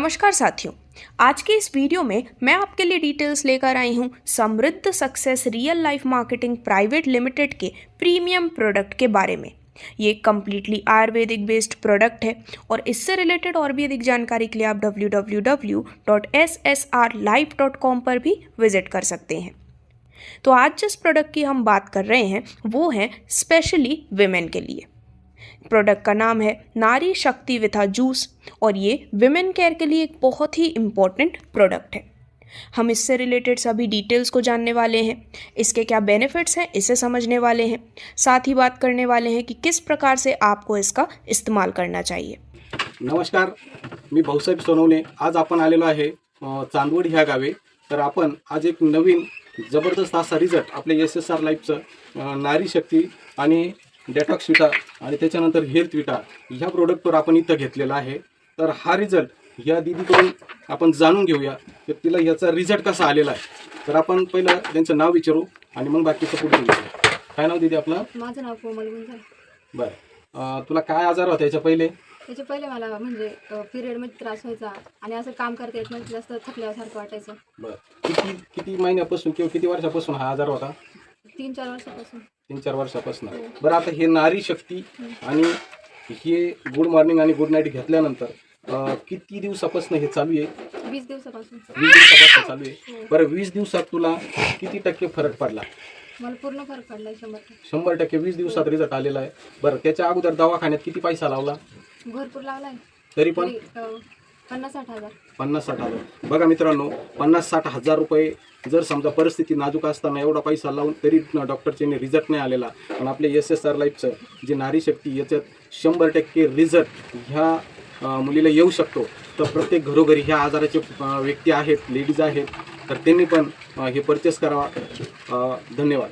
नमस्कार साथियों, आज के इस वीडियो में मैं आपके लिए डिटेल्स लेकर आई हूँ Samriddh success real life marketing private limited के प्रीमियम प्रोडक्ट के बारे में। ये कम्प्लीटली आयुर्वेदिक बेस्ड प्रोडक्ट है और इससे रिलेटेड और भी अधिक जानकारी के लिए आप www.ssrlife.com पर भी विजिट कर सकते हैं। तो आज जिस प्रोडक्ट की हम बात कर रहे हैं वो है स्पेशली विमेन के लिए। प्रोडक्ट का नाम है नारी शक्ति विथा जूस और ये विमेन केयर के लिए एक बहुत ही इम्पॉर्टेंट प्रोडक्ट है। हम इससे रिलेटेड सभी डिटेल्स को जानने वाले हैं, इसके क्या बेनिफिट्स हैं इसे समझने वाले हैं, साथ ही बात करने वाले हैं कि किस प्रकार से आपको इसका इस्तेमाल करना चाहिए। नमस्कार, मी भाऊसाहेब सोनवणे। आज आपण आलेलो आहे चांदवड ह्या गावी। तर आपण आज एक नवीन जबरदस्त असा रिझल्ट आपल्या SSR लाईफचं नारी शक्ती आणि डेटॉक्स विटा आणि त्याच्यानंतर हेल्थ विटा ह्या प्रोडक्टवर आपण इथं घेतलेला आहे। तर हा रिझल्ट ह्या दीदीकडून आपण जाणून घेऊया की तिला ह्याचा रिझल्ट कसा आलेला आहे। तर आपण पहिलं त्यांचं नाव विचारू आणि मग बाकीचं पुढे विचारू। काय नाव दीदी आपलं? माझं नाव कोमल गुंजाळ। बरं, तुला काय आजार होता याच्या पहिले? त्याच्या पहिले मला म्हणजे पिरियडमध्ये त्रास व्हायचा आणि असं काम करता येत नव्हतं, जास्त थकल्यासारखं वाटायचं। बरं, किती महिन्यापासून किंवा किती वर्षापासून हा आजार होता? 3-4 वर्षापासून। 3-4 वर्षापासून। बरं, आता हे नारी शक्ती आणि हे गुड मॉर्निंग आणि गुड नाईट घेतल्यानंतर किती दिवसापासून हे चालू आहे? 20 दिवसापासून। 20 दिवसापासून चालू आहे। बरं, 20 दिवसात तुला किती टक्के फरक पडला? मला पूर्ण फरक पडला 100%। 100% 20 दिवसात रिझल्ट आलेला आहे। बरं, त्याच्या अगोदर दवाखान्यात किती पैसा लावला? भरपूर लावलाय, तरी पण 50-60 हजार। 50-60 हजार। बघा मित्रांनो, 50-60 हजार रुपये जर समजा परिस्थिती नाजूक असताना एवढा पैसा लावून तरी डॉक्टरचे रिझल्ट नाही आलेला, पण आपले SSR लाईफचं जे नारी शक्ती याच्यात 100% रिझल्ट ह्या मुलीला येऊ शकतो। तर प्रत्येक घरोघरी ह्या आजाराचे व्यक्ती आहेत, लेडीज आहेत, तर त्यांनी पण हे परचेस करावा। धन्यवाद।